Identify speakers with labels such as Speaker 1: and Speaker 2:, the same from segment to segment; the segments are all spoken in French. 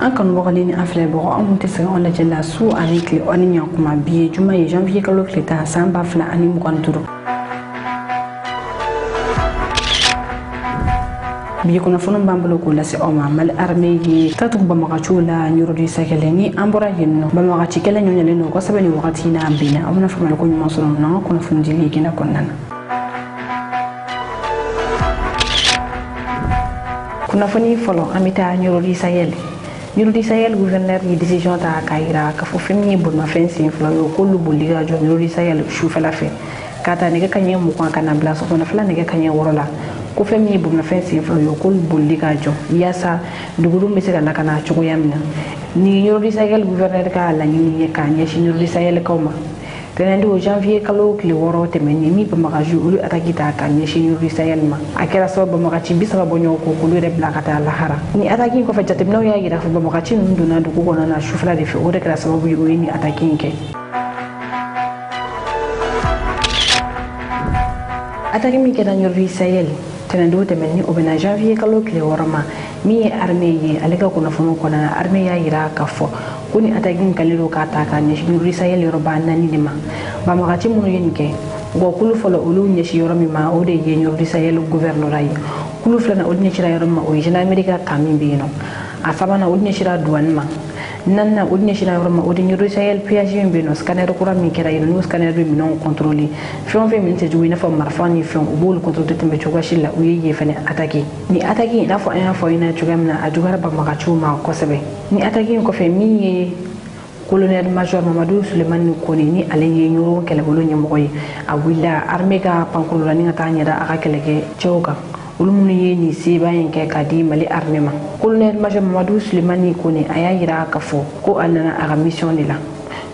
Speaker 1: an kan wagalini afle bo an te sa on la jella su avec le on nya kuma biye juma ye janvier kalo kleta samba fla ani mu kan turu biye kono fono bambalo ko la se o ma mal armée yi tatu ba maka chula nyuro di sakele ni ambora yenno ba maka chikela nyonya le no ko sabani wakati na ambina amuna fama ko nyuma sono no kono fundi li kina konnana kuna foni folo amita nyuro di sayele Nyuru di Sahel gouverneur ni décision ta kaira ka fo femi bon ma fensi inflo yo ko lu boliga jo Nyuru di Sahel shu fala fe kata ne ka kanye mu kwa kana blast ko na fala ne ka kanye worola ko femi bon ma fensi inflo yo ko lu boliga jo yasa duguru mi se kana kana chugo yamna ni Nyuru di Sahel gouverneur ka la ni ka nya shi Nyuru di Sahel ka ma tenandi o janvier kalo kli woro te men mi ba maka ju ulu ataki ta ka nya shi Nyuru di Sahel ma akera so ba maka ci bisa ba bonyo ko ko lu re blakata la hara ni ataki ko fa jatemno ya gira fa ba maka ci nduna du ko na shufla de fe o de kala sababu yo ni ataki ke ataki mi ke da Nyuru di Sahel tenandi o te men ni o bena janvier kalo kli woro ma mi armée ye aleka ko na fono ko na armée ya gira ka fo kuni atagin kaliro ka ta ka nyeshi Nyuru di Sahel yoruba nani de ma ba ma ci munu yenke go kulu folo ulu nyeshi yoromi ma o de ye Nyuru di Sahel gouverneur ay kulu flana o nyeshi ra yoroma o jina america kamimbe no a sabana o nyeshi ra douane ma nanna o nyeshi ra yoroma o de Nyuru di Sahel PAG be no scanner ko rami kera no scanner be non contrôler fion fe min te juina fo marfani fion o bol contrôler tembe choga shilla o ye fene ataki ni ataki na fo en fo ina chogamna a jugara ba ma chuma ko sebe ni ataki ko fe mi colonel major Mamadou Souleymane Kone ni ale ye nyoro kele bolo nyamgo yi a willa armée ka pankolo ni ngata nyada aka keleke choga ulumunu ye ni siba yenke kadi mali armée ma colonel major Mamadou Souleymane Kone aya yira ka fo ko anana aga mission ni la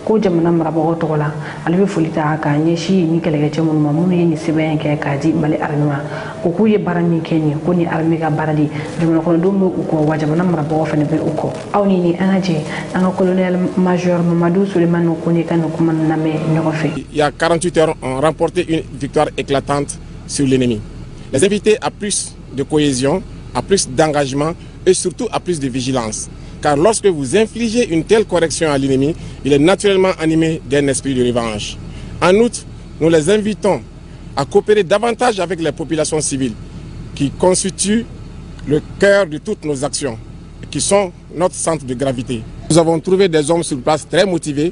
Speaker 1: ko jamana marabo to la albe folita aka nyeshi ni keleke chemun mamunu ye ni siba yenke kadi mali armée ma ko ku ye barami keni ko ni armée ka baradi jamana ko do mo ko wajamana marabo fa ne be uko awni ni anaje anga colonel major Mamadou Souleymane Kone kan ko man namé ñoxofe.
Speaker 2: Il y a 48 heures ont remporté une victoire éclatante sur l'ennemi. Les invités à plus de cohésion, à plus d'engagement et surtout à plus de vigilance. Car lorsque vous infligez une telle correction à l'ennemi, il est naturellement animé d'un esprit de revanche. En outre, nous les invitons à coopérer davantage avec les populations civiles qui constituent le cœur de toutes nos actions, qui sont notre centre de gravité. Nous avons trouvé des hommes sur place très motivés,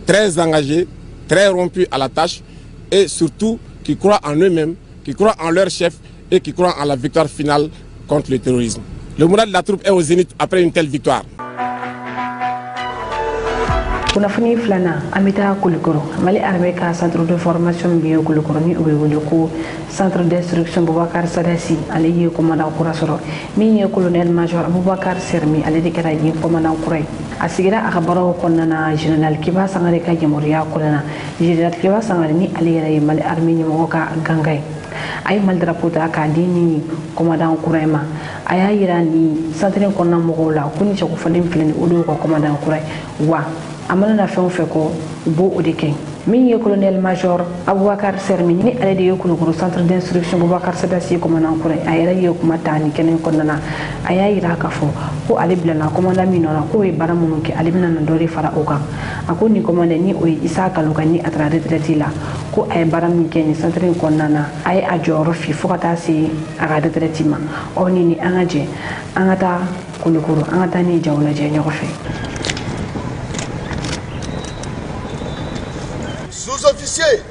Speaker 2: très engagés, très rompus à la tâche et surtout qui croient en eux-mêmes, qui croient en leur chef et qui croient en la victoire finale contre le terrorisme. Le moral de la troupe est au zénith après une telle victoire.
Speaker 1: Kuna fini flana amita kulikoro mali armée ka centre de formation biyo kulikoro ni ko centre d'instruction Boubacar Sadassi ale ye commandant kurasoro mi ye colonel major Boubacar Sermi ale de kara ye commandant kuray asigira akabaro konnana general Kiba Sangare ka jamhuriya kulana general Kiba Sangare ni ale yere mali armée ni mo ka gangay ay mal drapeau ta ka dini commandant kuray ma aya yirani centre konna mo la kuni ci ko falim filani odo ko commandant kuray wa amana na fen fe ko bo odike min ye colonel major Aboubacar Sermi ni ale de yokulu ko centre d'instruction Boubacar Sadassi commandant ko ayara ye kuma tani kenen ko nana aya yira ka fo ko ale bilana commandant mi nona ko e baramu ke ale binana dori fara oka akoni commandant ni o Isa Kaluka ni atra retraite la ko ay baramu ke ni centre ko nana ay ajoro fi fokata si aga retraite ma oni ni angaje angata kulukuru angata ni jawla je nyoko fe.
Speaker 3: Sous-officiers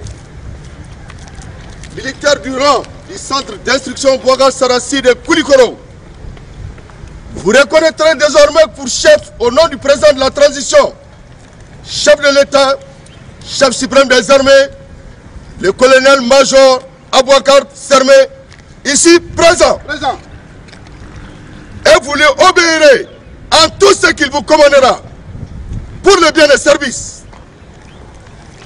Speaker 3: militaires du rang du centre d'instruction Boubacar Sadassi de Koulikoro, vous reconnaîtrez désormais pour chef au nom du président de la transition, chef de l'État, chef suprême des armées, le colonel-major Aboubacar Sermi, ici présent. Et vous lui obéirez en tout ce qu'il vous commandera pour le bien des services,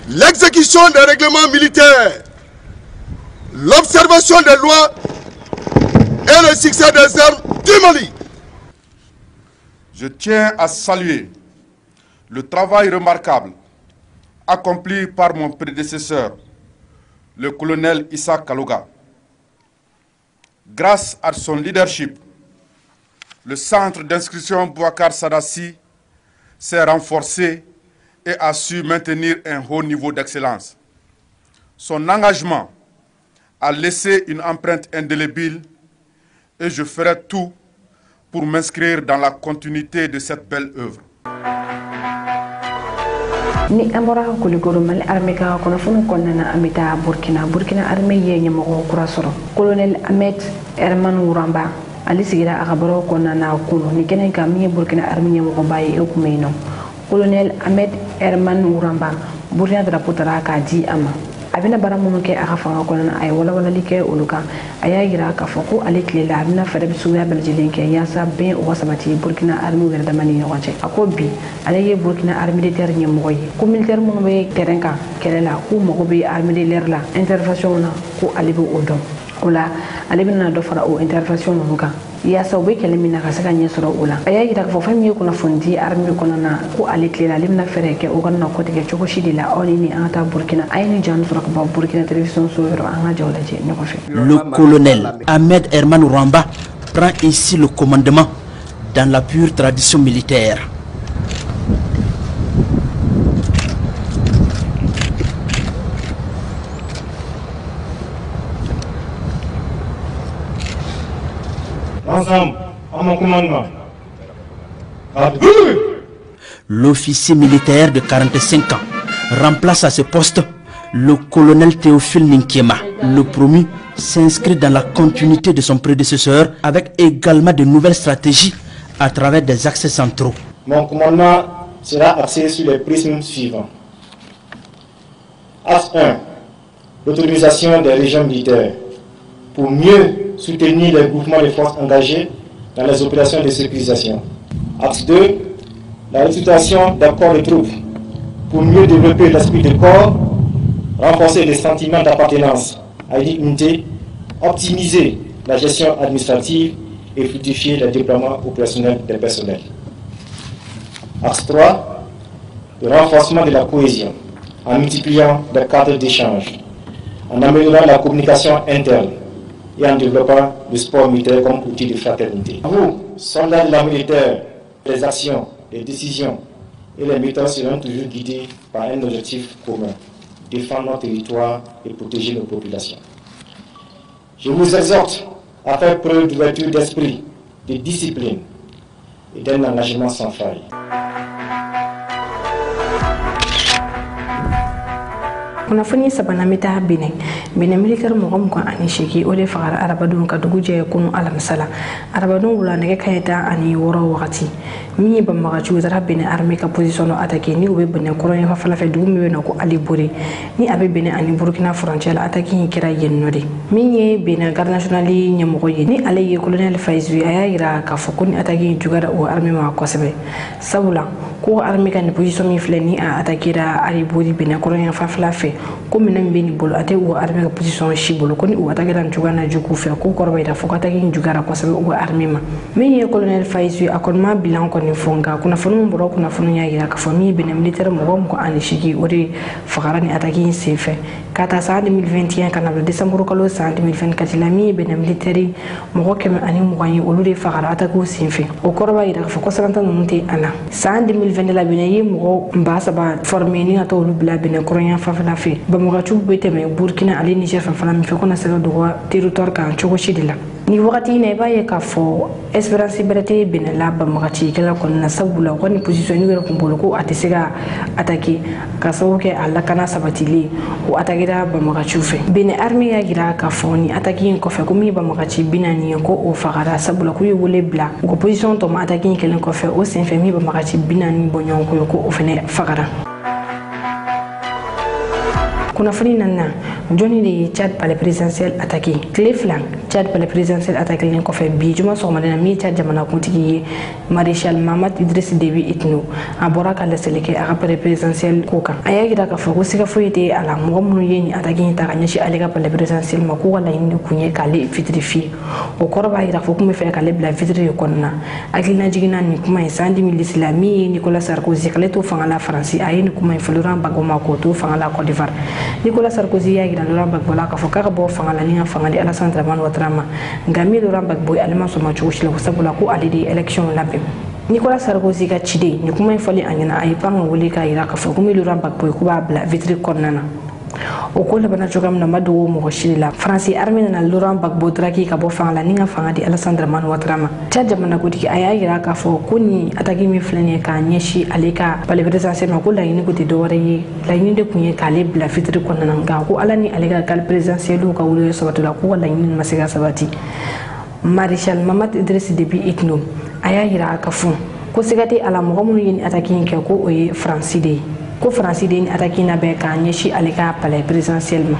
Speaker 3: l'exécution des règlements militaires, l'observation des lois et le succès des armes du Mali.
Speaker 4: Je tiens à saluer le travail remarquable accompli par mon prédécesseur, le colonel Isa Kaluga. Grâce à son leadership, le centre d'instruction Boubacar Sadassi s'est renforcé et a su maintenir un haut niveau d'excellence. Son engagement a laissé une empreinte indélébile et je ferai tout pour m'inscrire dans la continuité de cette belle œuvre.
Speaker 1: Ni ambora kuligoro mal armée ka kono funu konnana amita Burkina armée ye nyamo kurasoro colonel Ahmed Herman Ouramba ali sigira akabaro konnana kuno ni kenen ka mi Burkina armée nyamo baye e kumeno colonel Ahmed Herman Ouramba Burkina drapeau tara ka di ama abina bara mun ke aka fanga konnana ay wala like uluka aya gira ka foko ali klela abina fere bisu ya beljelen ke ya sa ben o wasabati Burkina armée wer da mani yoche akobi alaye Burkina armée militaire nyamo yi ko militaire mun be terrain ka kelela ko mo be armée de l'air la intervention na ko alibi odom ola alibina do fara o intervention no ka ya sa be kelemina ka saka nyesoro ola aya gira ka fami ko na fondi armée ko na ko ali klela limna fere ke o ganna ko tege choko shidila oni ni anta Burkina ayni jan sura ko Burkina télévision so ro anga jawlaje ne ko fe.
Speaker 5: Le colonel Ahmed Herman Ouramba prend ici le commandement dans la pure tradition militaire.
Speaker 6: Ensemble, à mon commandement.
Speaker 5: L'officier militaire de 45 ans remplace à ce poste le colonel Théophile Ninkiema. Le promu s'inscrit dans la continuité de son prédécesseur avec également de nouvelles stratégies à travers des axes centraux.
Speaker 6: Mon commandement sera axé sur les prismes suivants. Axe 1, l'autonomisation des régions militaires pour mieux soutenir les groupements de forces engagés dans les opérations de sécurisation. Axe 2, la restitution d'accords de troupes pour mieux développer l'esprit de corps, renforcer les sentiments d'appartenance à une unité, optimiser la gestion administrative et fluidifier le déploiement opérationnel des personnels. Axe 3, le renforcement de la cohésion en multipliant les cadres d'échange, en améliorant la communication interne et en développant le sport militaire comme outil de fraternité. Vous, soldats de la militaire, les actions, les décisions et les méthodes seront toujours guidées par un objectif commun, défendre notre territoire et protéger nos populations. Je vous exhorte à faire preuve d'ouverture d'esprit, de discipline et d'un engagement sans faille.
Speaker 1: kunafoni sabana mita bine militaire mo gam ko ani sheki o de fagara arabadun ka dugu je kunu alamsala arabadun wala ne kayta ani woro wakati mi ba maga ju dara bine armée ka position no attaquer ni obe bene koronya fa fala fe dugu mi no ko ali buri ni abe bine ani Burkina frontière attaquer kira yenno de mi ye bine garde nationale nyamo ko ni alaye colonel Faizu aya ira ka fokuni attaquer jugara o armée ma ko sebe sabula ko armée kan position mi fleni a attaquer ali buri bine koronya fa fala fe ko minan beni bolo ate o armée ka position shi bolo ko ni o attaquer dan jugana juku fe ko korba ida foko attaquer jugara ko sebe o armée ma mi ye colonel Faizu akon ma bilan ko ni fonga kuna fonu mboro kuna fonu ya gira ka fami bene militaire mo gom ko ani shiki ori fagarani attaquer sefe kata sa 2021 kana décembre kalo sa 2024 la mi bene militaire mo ko kem ani mo gani olude fagara attaquer sefe o korba ida foko salanta nunte ana sa 2020 la bene yi mo mbasa ba former ni ato lu bla bene koronya fa fa fe ba mo ga chu bete me Burkina ali Niger fa fa mi fe ko na sala do territoire kan choko shidila ni wakati ne ba ye ka fo espérance berete bene la ba magati kala kon na sabula ko ni position ni ko bolo ko atesega attaquer ka sawke alla kana sabatili o attaquer da ba magati fe bene armée ya gira ka fo ni attaquer ko fe ko mi ba magati binani ko o fagara sabula ko yole bla ko position to ma attaquer kelen ko fe o sen fe mi ba magati binani bonyon ko o fene fagara kuna fani nana Johnny de Tchad palais présidentiel attaqué Cleveland Tchad palais présidentiel attaqué len ko fe bi juma so madana mi Tchad jamana kuntigi maréchal Mamad Idriss Déby Itno abora kala seleke a palais présidentiel koka ayagi daga fo sika foyete ala mo mo yeni attaqué ta kanyashi alega palais présidentiel mako wala indi kunye kale fitrifi o korba ira fo kuma fe kale bla fitri konna agina jigina ni kuma sandi mil islami Nicolas Sarkozy kale to fangala France ayini kuma Florent Bagoma ko to fangala Côte d'Ivoire Nicolas Sarkozy y'a yira Laurent Gbagbo la k'a fɔ k'a ka bɔ fanga la ni ka fanga di Alassane Dramane Ouattara ma nka min Laurent Gbagbo ale ma sɔn ma cogo si la sabula ko ale de ye élection labɛn. Nicolas Sarkozy ka ciden ni kuma in fɔli a ɲɛna a ye pan ka wele k'a yira k'a fɔ ko min Laurent Gbagbo ye k'u b'a bila vitre kɔnɔna na. O ko labana cogoya min na ma dogo mɔgɔ si la Faransi armée nana Laurent Gbagbo draki ka bɔ fanga la ni ka fanga di Alassane Dramane Ouattara ma. Tchad jamanakotigi a y'a yira k'a fɔ ko ni attaque min filɛ nin ye k'a ɲɛsin ale ka palais présidentiel ma ko laɲini ko tɛ dɔwɛrɛ ye laɲini de kun ye k'ale bila vitre kɔnɔna na nka ko ala ni ale ka palais présidentiel ka wuli sabati la k'u ka laɲini ma se ka sabati. Maréchal Mamad Idriss Déby Itno a y'a yira ka fɔ ko siga tɛ a la mɔgɔ minnu ye ni attaque in kɛ ko o ye Faransi de ye. Ko Faransi de ni attaque na bɛ k'a ɲɛsin ale ka palais présidentiel ma.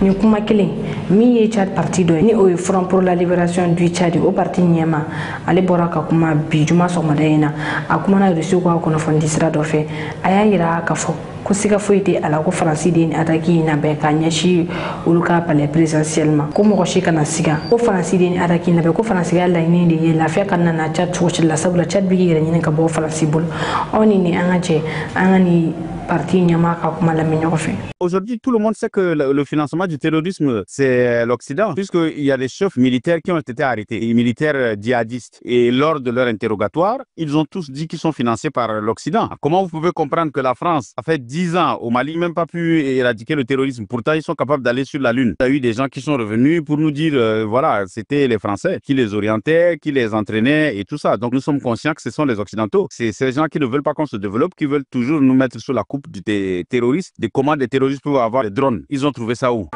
Speaker 1: Ni kuma kelen min ye Tchad parti dɔ ye ni o ye Front pour la libération du Tchad o parti ɲɛma ale bɔra ka kuma bi juma sɔgɔmada in na a kumana Russie ka kunnafoni sira dɔ fɛ a y'a yira k'a fɔ ko siga foyi tɛ a la ko Faransi de ni attaque na bɛ k'a ɲɛsin olu ka palais présidentiel ma ko mɔgɔ si kana siga ko Faransi de ni attaque na bɛ ko Faransi ka laɲini de ye lafiya ka na Tchad cogo si la sabula Tchad bɛ yɛrɛ ɲini ka bɔ Faransi bolo aw ni an ka jɛ an ka ni parti ɲɛma ka kuma lamɛn ɲɔgɔn fɛ.
Speaker 7: Aujourd'hui, tout le monde sait que le financement du terrorisme, c'est l'Occident, puisqu'il y a des chefs militaires qui ont été arrêtés, et militaires djihadistes. Et lors de leur interrogatoire, ils ont tous dit qu'ils sont financés par l'Occident. Comment vous pouvez comprendre que la France a fait 10 ans au Mali, même pas pu éradiquer le terrorisme? Pourtant, ils sont capables d'aller sur la Lune. Il y a eu des gens qui sont revenus pour nous dire, voilà, c'était les Français qui les orientaient, qui les entraînaient et tout ça. Donc nous sommes conscients que ce sont les Occidentaux. C'est ces gens qui ne veulent pas qu'on se développe, qui veulent toujours nous mettre sous la coupe des terroristes, des comment des terroristes peuvent avoir des drones. Ils ont trouvé ça où?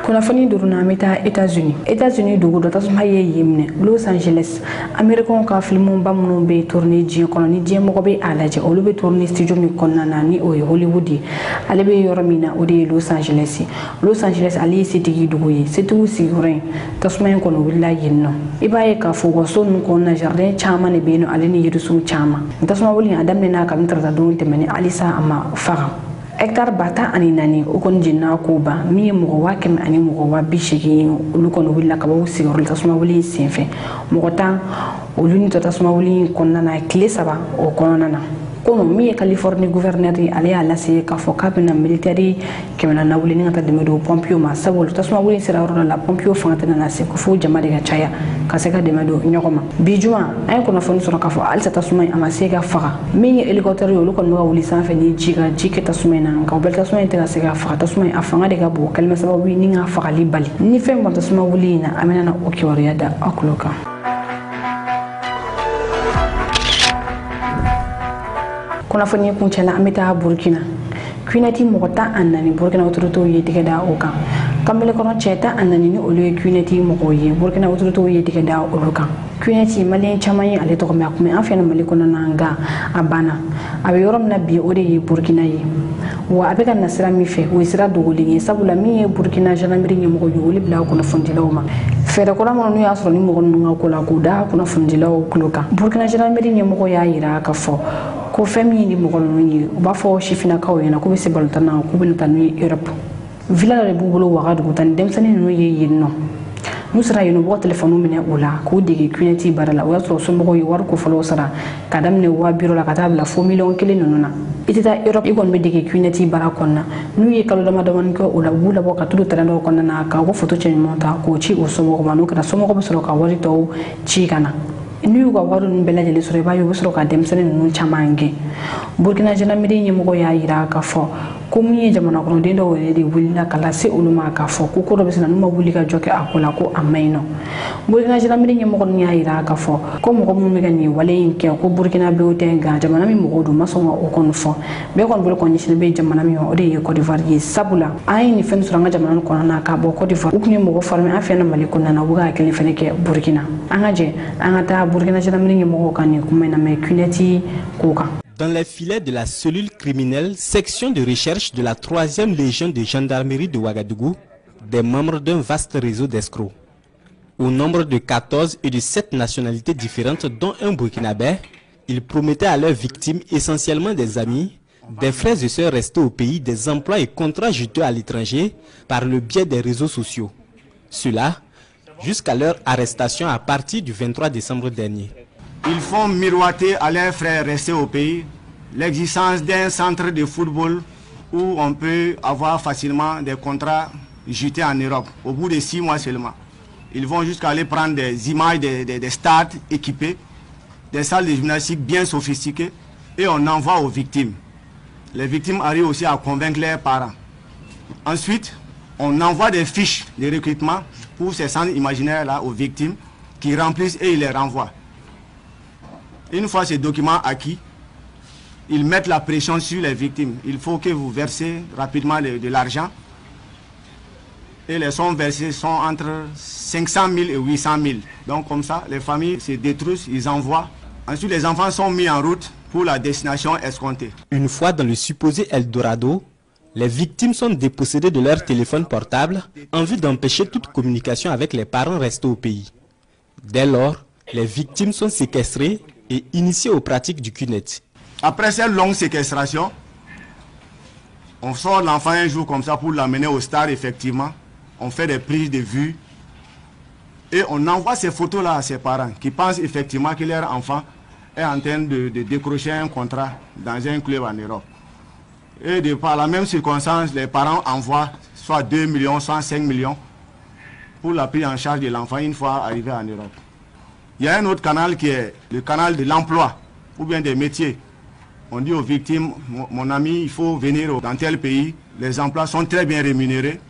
Speaker 1: Kunnafoni duruna an bɛ taa États-Unis dugu dɔ tasuma ye yen minɛ Los Angeles Américains ka filmuba minnu bɛ tourner diɲɛ kɔnɔ ni diɲɛ mɔgɔ bɛ a lajɛ olu bɛ tourner studio min kɔnɔna na ni o ye Hollywood ye ale bɛ yɔrɔ min na o de ye Los Angeles ale ye setigi dugu ye setigiw sigiyɔrɔ in tasuma in kɔnɔ wulila yen nɔ i b'a ye k'a fɔ u ka so ninnu kɔnɔna jardin caman de bɛ yen nɔ ale ni yirisun caman tasuma wuli a daminɛna kabini taratadenw tɛmɛnen halisa a ma faga. Hectare bata ani nani o kɔni jenna ko ban min ye mɔgɔ 100 ani mɔgɔ 80 olu kɔni wulila ka bɔ u sigiyɔrɔ la tasuma wuli senfɛ mɔgɔ 10 olu ni tasuma wuli kɔnɔna na tile 3 o kɔnɔna na ko min ye Californie gouverneur ye ale y'a lase k'a fɔ k'a bɛna militaire 100 na wuli ni ka taa dɛmɛ don pompiers ma sabu tasuma wuli sera yɔrɔ dɔ la pompiers fanga tɛna na se ko fo jama de ka caya ka se ka dɛmɛ don ɲɔgɔn ma bi juma an ye kunnafoni sɔrɔ k'a fɔ halisa tasuma in a ma se ka faga min ye hélicoptère ye olu kɔni bɛ ka wuli sanfɛ ni ji kɛ tasuma in na nka o bɛɛ tasuma in tɛ ka se ka faga tasuma in a fanga de ka bon kɛlɛmɛ sababu ye ni ka fagali bali ni fɛn bɔn tasuma wuli in na an bɛna o kibaruya da aw tulo kan. Kunnafoni kuncɛla an bɛ taa Burkina Cuneti mɔgɔ 14 Burkina autorités ye tigɛ da o kan Kambele kɔnɔ cɛ 14 ni olu ye Cuneti mɔgɔw ye Burkina autorités ye tigɛ da olu kan Cuneti malien caman ye ale tɔgɔ mɛn a kun bɛ an fɛ Mali kɔnɔna nka a banna a bɛ yɔrɔ min na bi o de ye Burkina ye wa a bɛ ka na sira min fɛ o ye sira dogolen ye sabula min ye Burkina gendarmerie ɲɛmɔgɔ ye olu bila kunnafonidilaw ma fɛɛrɛ kura minnu n'u y'a sɔrɔ ni mɔgɔ ninnu ka ko la k'u da kunnafonidilaw tulo kan Burkina gendarmerie ɲɛmɔgɔ y'a yira k'a fɔ ko fɛn min ye ni mɔgɔ ninnu ye u b'a fɔ sifinnakaw ɲɛna k'u bɛ se balontan na k'u bɛ taa n'u ye Europe villa dɔ de b'u bolo Wagadugu tan ni denmisɛnnin ninnu ye yen nɔ n'u sera yen nɔ u b'u ka téléphone minɛ u la k'u dege Cuneti baara la o y'a sɔrɔ somɔgɔw ye wari ko fɔlɔ sara ka daminɛ 5000 la ka taa bila fo 1,000,000 ninnu na i tɛ taa Europe i kɔni bɛ dege Cuneti baara kɔnɔna n'u ye kalo damadamani kɛ o la u b'u labɔ ka tulu terrain dɔw kɔnɔna na ka u ka photo cɛ ɲumanw ta k'o ci o somɔgɔw ma n'o kɛra somɔgɔw bɛ sɔrɔ ka wari tɔw ci ka na n'u y'u ka wari ninnu bɛɛ lajɛlen sɔrɔ i b'a ye u bɛ sɔrɔ ka denmisɛnnin ninnu caman gɛn Burkina gendarmerie ɲɛmɔgɔ y'a yira k'a fɔ ko min ye jamana kɔnɔden dɔw yɛrɛ de wulila ka lase olu ma k'a fɔ ko ko dɔ bɛ se na n'u ma wuli ka jɔ kɛ a ko la ko a ma ɲi nɔ Burkina gendarmerie ɲɛmɔgɔ ninnu y'a yira k'a fɔ ko mɔgɔ minnu bɛ ka nin wale in kɛ ko Burkina bɛɛ tɛ nka jamana min mɔgɔw don ma sɔn ka o kɔni fɔ bɛɛ kɔni bolo kɔni ɲɛsinnen bɛ jamana min ma o de ye Côte d'Ivoire ye sabula an ye nin fɛn sɔrɔ an ka jamana kɔnɔna na ka bɔ Côte d'Ivoire u tun ye mɔgɔ farmer an fɛ Mali kɔnɔna na u bɛ ka kelen fɛnɛ kɛ Burkina an ka jɛ an ka taa Burkina gendarmerie ɲɛmɔgɔw ka nin kuma in na mɛ Cuneti ko kan.
Speaker 5: Dans les filets de la cellule criminelle, section de recherche de la 3e légion de gendarmerie de Ouagadougou, des membres d'un vaste réseau d'escrocs. Au nombre de 14 et de 7 nationalités différentes, dont un burkinabé, ils promettaient à leurs victimes, essentiellement des amis, des frères et sœurs restés au pays, des emplois et contrats juteux à l'étranger par le biais des réseaux sociaux. Cela jusqu'à leur arrestation à partir du 23 décembre dernier.
Speaker 8: Ils font miroiter à leurs frères restés au pays l'existence d'un centre de football où on peut avoir facilement des contrats jetés en Europe, au bout de 6 mois seulement. Ils vont jusqu'à aller prendre des images des stades équipés, des salles de gymnastique bien sophistiquées, et on envoie aux victimes. Les victimes arrivent aussi à convaincre leurs parents. Ensuite, on envoie des fiches de recrutement pour ces centres imaginaires-là aux victimes qui remplissent et ils les renvoient. Une fois ces documents acquis, ils mettent la pression sur les victimes. Il faut que vous versez rapidement de l'argent. Et les sommes versées sont entre 500 000 et 800 000. Donc comme ça, les familles se détruisent, ils envoient. Ensuite, les enfants sont mis en route pour la destination escomptée.
Speaker 9: Une fois dans le supposé Eldorado, les victimes sont dépossédées de leur téléphone portable en vue d'empêcher toute communication avec les parents restés au pays. Dès lors, les victimes sont séquestrées et initiées aux pratiques du CUNET.
Speaker 8: Après cette longue séquestration, on sort l'enfant un jour comme ça pour l'amener au stade, effectivement. On fait des prises de vue et on envoie ces photos-là à ses parents qui pensent effectivement que leur enfant est en train de décrocher un contrat dans un club en Europe. Et par la même circonstance, les parents envoient soit 2 millions, soit 5 millions pour la prise en charge de l'enfant une fois arrivé en Europe. Il y a un autre canal qui est le canal de l'emploi ou bien des métiers. On dit aux victimes, mon ami, il faut venir dans tel pays, les emplois sont très bien rémunérés.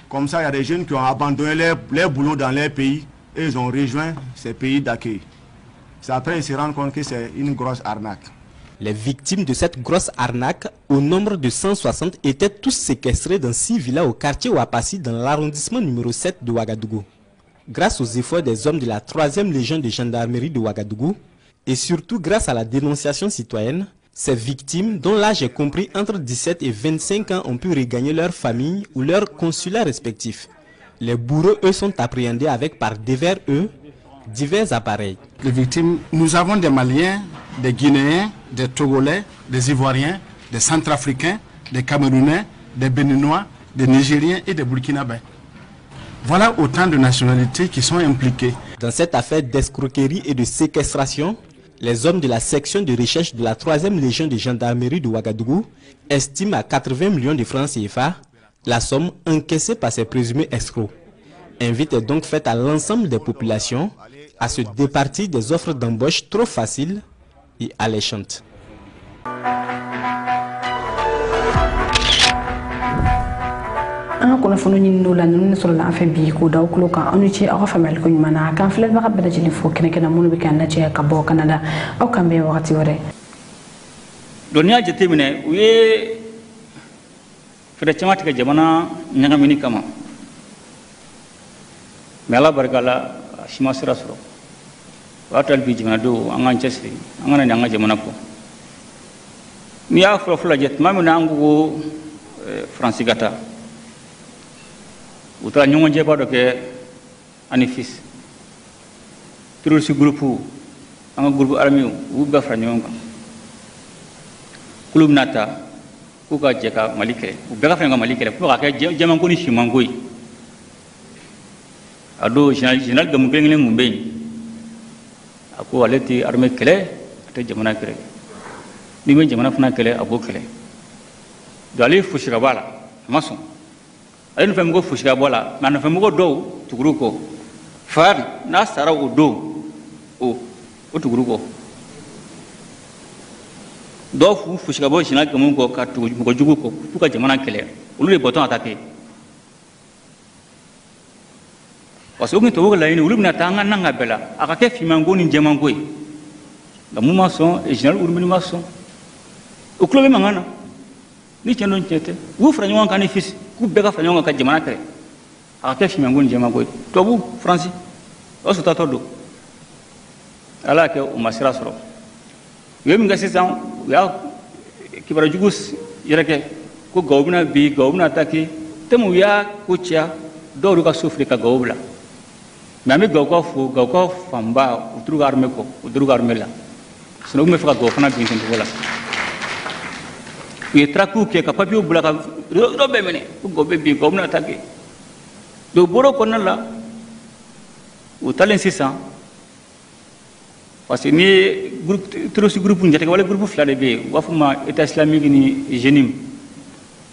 Speaker 8: Comme ça, il y a des jeunes qui ont abandonné leur boulot dans leur pays et ils ont rejoint ces pays d'accueil. C'est après qu'ils se rendent compte que c'est une grosse arnaque.
Speaker 9: Les victimes de cette grosse arnaque, au nombre de 160, étaient tous séquestrés dans 6 villas au quartier Ouapassi dans l'arrondissement numéro 7 de Ouagadougou. Grâce aux efforts des hommes de la 3e Légion de gendarmerie de Ouagadougou et surtout grâce à la dénonciation citoyenne, ces victimes, dont l'âge est compris entre 17 et 25 ans, ont pu regagner leur famille ou leur consulat respectif. Les bourreaux, eux, sont appréhendés avec par devers divers appareils.
Speaker 8: Les victimes, nous avons des Maliens, des Guinéens, des Togolais, des Ivoiriens, des Centrafricains, des Camerounais, des Béninois, des Nigériens et des Burkinabés. Voilà autant de nationalités qui sont impliquées.
Speaker 9: Dans cette affaire d'escroquerie et de séquestration, les hommes de la section de recherche de la 3e Légion de gendarmerie de Ouagadougou estiment à 80 millions de francs CFA la somme encaissée par ces présumés escrocs. Invite est donc faite à l'ensemble des populations à se départir des offres d'embauche trop faciles et alléchantes.
Speaker 1: an kono fono nyin no la non so la afa bi ko daw ko ka anu ci afa famel ko mana kan fle ba kabda jili fo kene kena munu bi kan na ci ka bo kanada aw kambe wakati wore
Speaker 10: dunia jete mine we fere chamati ka jamana nyanga mini kama mela bargala shima sira suro watal bi jamana do angan chesri angana nyanga jamana ko mi ya fula jet mamina angu franci gata utra nyongo jeba do ke anifis turul si groupe anga groupe army u ba fra nyonga kulum nata ku ka jeka malikere u ba fra malikere ko ka jaman ko ni shimangoi ado general gam ngeng ngumbe aku aleti army kele te jamana kere ni men jamana fana kele abo kele dali fushira bala mason ay no famgo fushira bala man famgo do tuguruko far na sara o do o tuguruko do fushira bo shina kamun ko ka tuguruko juguko puka jamana kele ulule boton atake waso ngi to la ini ulubna tanga nanga bela aka ke fimango ni jamango la mumason et general urmini mason o club mangana ni chendo nchete wu franyo kan ni fils ku bega franyo kan jamana kare aka fi mangun jama boy to bu franci o so tato do ala ke o masira soro we mi ngasi san ya kibara jugus yereke ko gawbna bi gawbna taki temu ya ku chia do ru ka sufri ka gawbla mami gawko fu gawko famba utrugar meko utrugar mela sino me fa go fana bin tin wala ye traku ke ka papier bulaka do be mene go be bi gomna take do boro konala utalen sisa parce que ni groupe terroriste groupe njate wala groupe fla de be wafuma état islamique ni jenim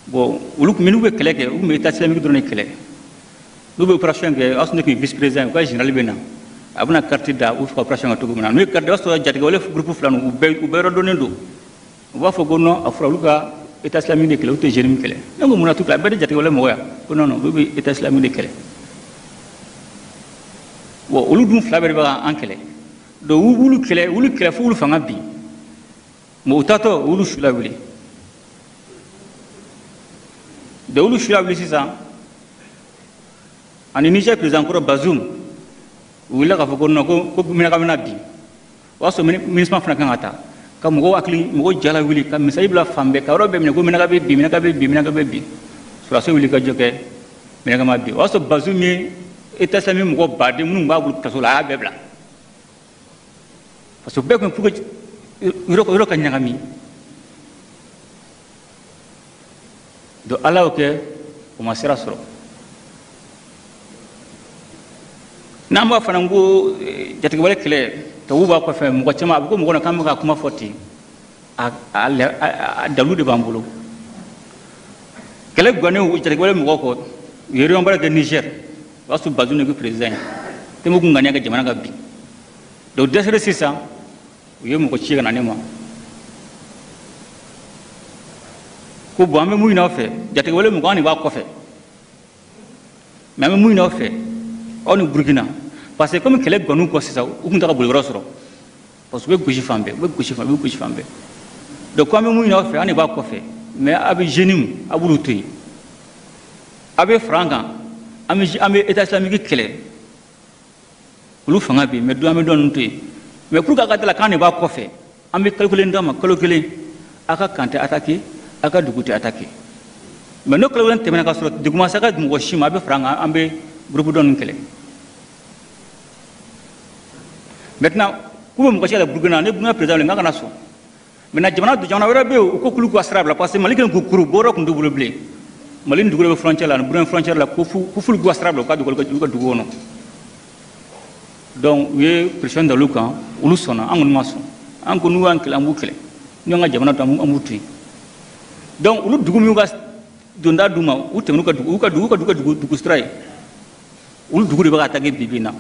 Speaker 10: bon uluk menu be keleke ou me état islamique drone kele lu be opération ke asne ki vice président ko général bena abuna carte da ou opération to gumna no carte wasto jate wala groupe fla no be rodone do wafo gono afra luka état islamique de kele ou te jenim kele ngo muna tout la be jate wala moya ko non be état islamique de kele wo ulu dum fla be ba en kele do wulu kele fo wulu fanga bi mo tato wulu shula wuli de wulu shula wuli sisa ani Niger président ko Bazoum wula ka fo ko no ko mina ka mina bi waso ministre fana kan ata ka mo akli mo jala wuli ka misay bla fambe ka robe mina ko mina ka be sura so wuli ka joke mina ka ma bi waso Bazoum mi état islamique mo ba de mun ba wulu kasola bebla parce que beaucoup pour euro ka nyangami do ala oke o masira soro namba fanango jati wala kele to wuba ko fe mo ko chama ko mo ko kam ka kuma foti a dalu de bambulo kele gone o jati wala mo ko yeri on bara de Niger wasu Bazoum ne président te mo ngania ga jamana ga bi do desere sisa yemu ko ci gana nema ko bo ame muy na fe jate wala mu gani ba ko fe mais muy na fe on Burkina parce que comme kele gonu ko sisa u kunta ka bulgoro soro parce que guji fambe do ko ame muy na fe ani ba ko fe mais abi jenim abuluti abi franga ami état islamique kele ulu fanga bi mais do ame don nti mais pour que la canne va coiffer on peut calculer ndama calculer aka kante attaquer aka duguti attaquer mais no calculer temena ka sura duguma saka mo shima be franga ambe groupe don kele maintenant ko mo ko chala burgana ne buna président nga kana so maintenant jamana wera be ko kulu ko asrabla parce que maliken ko kuru boro ko ndubule blé malin dugule frontière la buna frontière la ko fu ko asrabla ko dugol ko dugono donc we pression de lukan ulu sona angun maso anko nu ankele ambukele nyonga jamana to amutu donc ulu dugu mi gas donda duma ute nuka dugu stray ulu dugu de ba attaquer bibina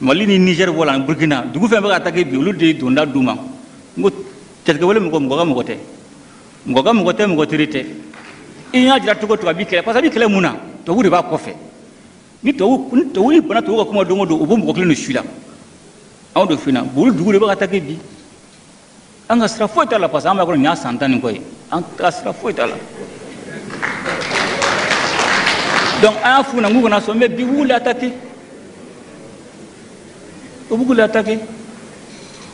Speaker 10: malini Niger wala Burkina dugu fe ba attaquer bi ulu de donda duma ngo tetke wala mo gote rite inya jira to bi kele parce que bi kele muna to wuri ba kofe ni to wi bana to ko kuma dongo do obo mo ko le shula aw do fina bul dugu ba attaquer bi anga sra foita la parce amba ko nya santani koy an sra foita la donc a fu na ngugo na so me bi wula attaquer o bugu la attaquer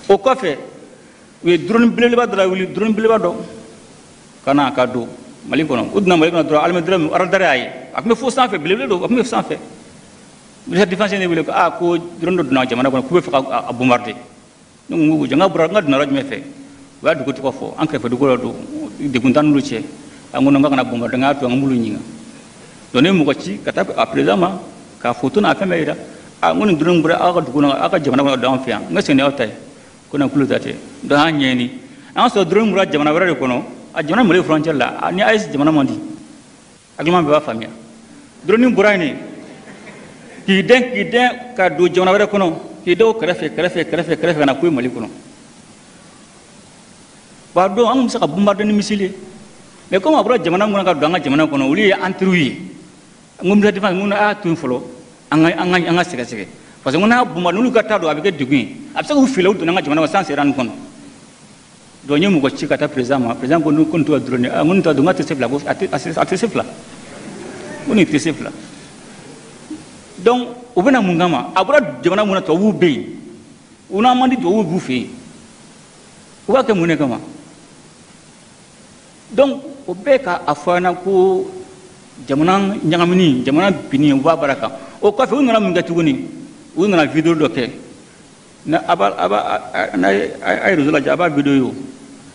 Speaker 10: o kofe we drone blele ba dra wuli drone blele ba do kana ka do malikono udna malikono dro alme drum aradare ay ak me fo sans fait blele do ak me sans fait le défense ne wule ko a ko drone do na jamana ko be fa a bombarder donc ngugo janga bura ngad na raj me fe wa du ko to fo an ka fa du ko do de guntan lu che angono ngana bombarder nga to ngulu nyinga donné mo ko ci kata a présentement ka photo na fa meira a ngoni drone bura aka du ko aka jamana ko do an fian nga sene awtay ko na kulu date do ha nyeni an so drone bura jamana wara ko no a jamana mo le frontière la ni ay jamana mondi aglement be wa famia drone bura ni ki den ka do jamana wara ko no ki do krefe na ko mali ko no ba do an musa ka bombarder ni misile mais comme abura jamana ngona ka do anga jamana ko no uli antruyi ngum da defense ngona a tun folo anga sege parce que ngona bombarder lu ka ta do avec duguin absa ko filo do nga jamana sans ran kon do nyemu ko chika ta président ko nu kon to drone ngun to do ngate sefla ko ati sefla oni ti sefla donc obena mungama abura jamana muna to wu be una mandi do wu bufe uba ke mune kama donc obeka afana ko jamana nyangamini jamana bini wa baraka o ko fe ngana munga tuguni ngana video do ke na aba na ay rozula jaba video yo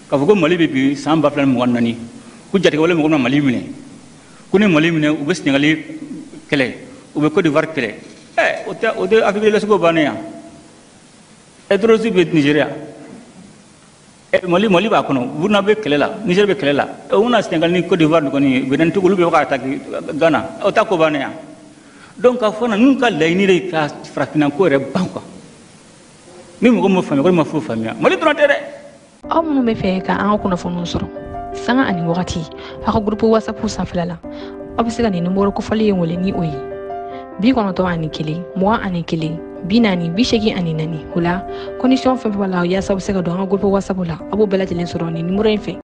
Speaker 10: ka fugo mali bi samba plan mo nani ku jati wala mo mali mine ku ne mali mine ubes ngali kele ube ko di war kele o de afibele lesko bania terrorisme bɛ Nigeria Mali b'a kɔnɔ Burkina bɛ kɛlɛ la Niger bɛ kɛlɛ la o na Sénégal ni Côte d'Ivoire kɔni Benin olu bɛ ka attaquer Ghana o ta ko banna yan donc ka fɔ na ninnu ka laɲini de ka farafinna ko yɛrɛ ban quoi ni mɔgɔ m'o faamuya ko ma fo faamuya Mali dɔrɔn tɛ dɛ
Speaker 11: aw minnu bɛ fɛ ka an ka kunnafoniw sɔrɔ sanga ani wagati aw ka groupe WhatsApp sanfɛla la aw bɛ se ka nin numéro kofɔli ye wele ni o ye 91 21 40 84 o la condition fɛn fɛn b'a la yaasa aw bɛ se ka don an ka groupe WhatsApp la aw b'o bɛɛ lajɛlen sɔrɔ nin numéro in fɛ